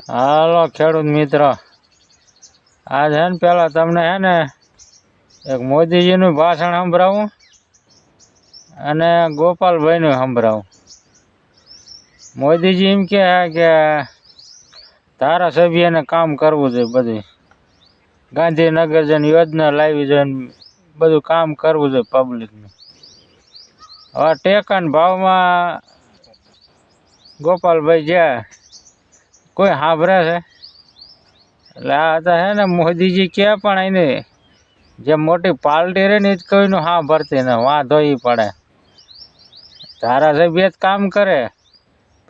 હાલો ખેડૂત મિત્ર, આજ હે ને પેલા તમને હે ને એક મોદીજીનું ભાષણ સંભળાવું અને ગોપાલભાઈનું સંભળાવું. મોદીજી એમ કહે કે ધારાસભ્યને કામ કરવું જોઈએ, બધું ગાંધીનગર જઈને યોજના લાવી જોઈએ, બધું કામ કરવું જોઈએ પબ્લિકનું. હવે ટેકાના ભાવમાં ગોપાલભાઈ જ્યાં કોઈ સાંભળે છે? એટલે આ હતા હે ને મોદીજી કે પણ એને જે મોટી પાર્ટી રહે ને એ જ કોઈનું સાંભળતી ને વાંધો એ પડે. ધારાસભ્ય જ કામ કરે,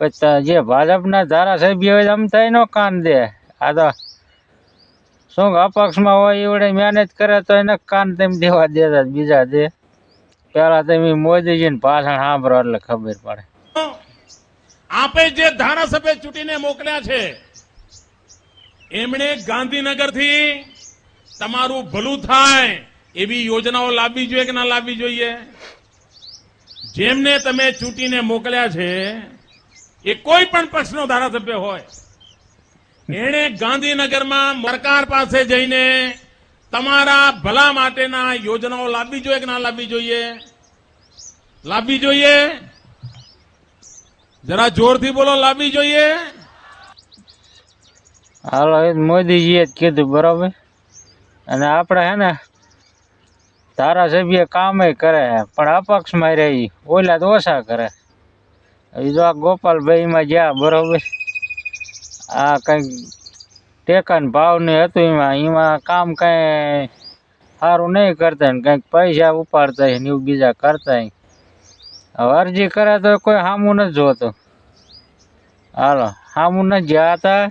પછી જે ભાજપના ધારાસભ્ય હોય આમ થાય નો કાન દે. આ તો શું અપક્ષમાં હોય એવડે મહેનત કરે તો એને કાન તેમ દેવા દેતા બીજા દે. પેલા તમે મોદીજીને ભાષણ સાંભળો એટલે ખબર પડે. આપે જે ધારાસભ્ય ચૂંટીને મોકલ્યા છે એમણે ગાંધીનગરથી તમારું ભલું થાય એવી યોજનાઓ લાવવી જોઈએ કે ના લાવવી જોઈએ? જેમને તમે ચૂંટીને મોકલ્યા છે એ કોઈ પણ પક્ષનો ધારાસભ્ય હોય, એણે ગાંધીનગરમાં સરકાર પાસે જઈને તમારા ભલા માટેના યોજનાઓ લાવવી જોઈએ કે ના લાવવી જોઈએ? લાવવી જોઈએ? જરા જોરથી બોલો, લાવવી જોઈએ? હાલો, એ મોદીજીએ જ કીધું બરાબર. અને આપણે હે ને ધારાસભ્ય કામ કરે પણ અપક્ષમાં રહી, ઓલા તો ઓછા કરે. એ જો આ ગોપાલભાઈમાં જ્યાં બરોબર આ કંઈક ટેકાના ભાવની હતું એમાં કામ કાંઈ સારું નહીં કરતા ને કંઈક પૈસા ઉપાડતા ને એવું બીજા કરતા. હવે અરજી કરે તો કોઈ સામું નથી જોતું. હાલો, સામું નથી જતા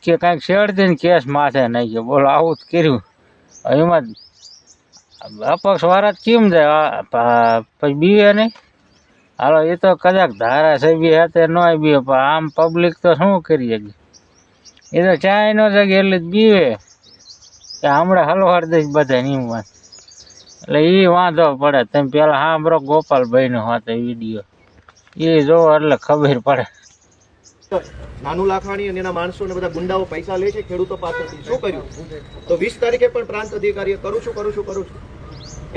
કે કાંઈક શેડતી ને કેસ માથે નહીં ગયો. બોલો, આવું જ કર્યું. એમાં અપક્ષ વાળા જ કેમ જાય પછી બીવે નહીં? હાલો, એ તો કદાચ ધારાસભ્ય હાથે ન બીવે, પણ આમ પબ્લિક તો શું કરીએ? એ તો ચાય ન જગે એટલે જ બીવે કે હમણાં હલવાડ દઈશ બધા નિયમમાં. એટલે એ વાંધો પડે. તમે પેલા સાંભળો ગોપાલભાઈનો હતો વિડીયો, એ જોવો એટલે ખબર પડે. નાનું લાખાણી અને એના માણસો ને બધા ગુંડાઓ પૈસા લે છે ખેડૂતો પાસેથી. શું કર્યું? તો 20 તારીખે પણ પ્રાંત અધિકારીએ કરું છું.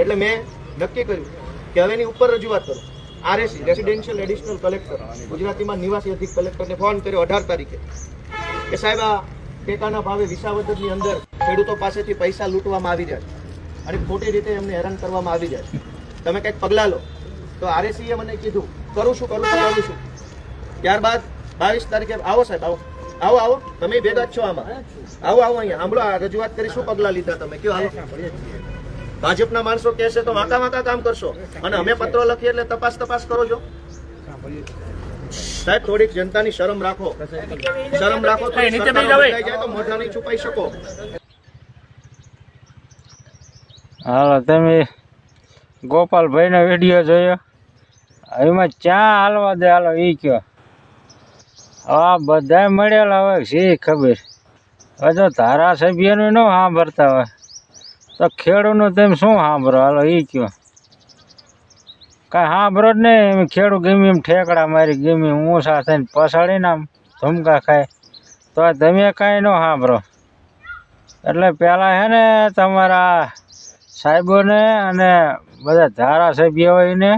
એટલે મેં નક્કી કર્યું કે હવેની ઉપર રજૂઆત કરું. આરએસી રેસિડેન્શિયલ એડિશનલ કલેક્ટર, ગુજરાતીમાં નિવાસી અધિક કલેક્ટરને ફોન કર્યો 18 તારીખે કે સાહેબ આ ટેકાના ભાવે વિસાવદરની અંદર ખેડૂતો પાસેથી પૈસા લૂંટવામાં આવી રહ્યા છે અને ખોટી રીતે એમને હેરાન કરવામાં આવી જાય છે, તમે કંઈક પગલાં લો. તો આરએસીએ મને કીધું કરું છું. ત્યારબાદ 22 તારીખે આવો સાહેબ, આવો તમે ભેગા જ છો આમાં, આવો અહીંયા સાંભળો, આ રજૂઆત કરી શું પગલાં લીધા તમે કયો? હાલો, ભાજપના માણસો કહેશે તો વાંકા કામ કરશો અને અમે પત્રો લખીએ એટલે તપાસ કરો છો. સાહેબ, થોડીક જનતાની શરમ રાખો. તો મોઢા નહીં છુપાઈ શકો. હાલો, તમે ગોપાલભાઈનો વિડીયો જોયો? એમાં ચા હાલવા દે. હાલો, એ કયો આ બધા મળેલા હોય છે ખબર. હવે જો ધારાસભ્યનું ન સાંભળતા હોય તો ખેડૂતનું તેમ શું સાંભળો? હાલો, એ કયો કાંઈ સાંભળો જ નહીં. ખેડૂત ગમે એમ ઠેકડા મારી ગમે ઊંચા થઈને પસાડીને આમ ધમકા ખાય તો તમે કાંઈ ન સાંભળો. એટલે પહેલાં હે ને તમારા સાહેબોને અને બધા ધારાસભ્ય હોય ને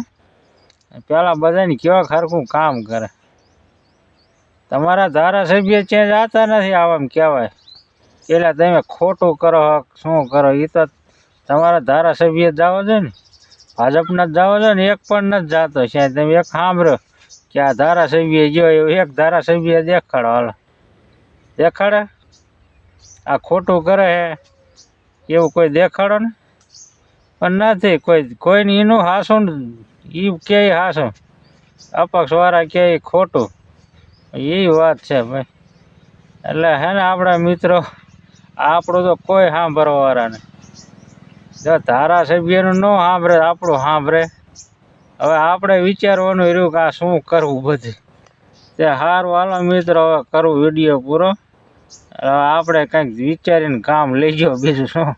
પહેલાં બધાને કેવા ખરખું કામ કરે. તમારા ધારાસભ્ય ચેન્જ આવતા નથી આવામ કહેવાય. એટલે તમે ખોટું કરો શું કરો? એ તો તમારા ધારાસભ્ય જાઓ છો ને, ભાજપના જ જાઓ છો ને, એક પણ નથી જાતો. સાહેબ, તમે એક સાંભળો કે આ ધારાસભ્ય જો એક ધારાસભ્ય દેખાડો. હાલો, દેખાડે આ ખોટું કરે હે એવું કોઈ દેખાડો ને? પણ નથી કોઈને એનું હાસું એ કે હાસું, અપક્ષવાળા કે ખોટું. એ વાત છે ભાઈ. એટલે હે ને આપણા મિત્રો આપણું તો કોઈ સાંભળવાવાળા નહીં. જો ધારાસભ્યનું ન સાંભળે આપણું સાંભળે. હવે આપણે વિચારવાનું રહ્યું કે આ શું કરવું બધું. તે સારું, હાલો મિત્રો, હવે કરવું વિડીયો પૂરો. આપણે કંઈક વિચારીને કામ લઈ ગયો, બીજું શું.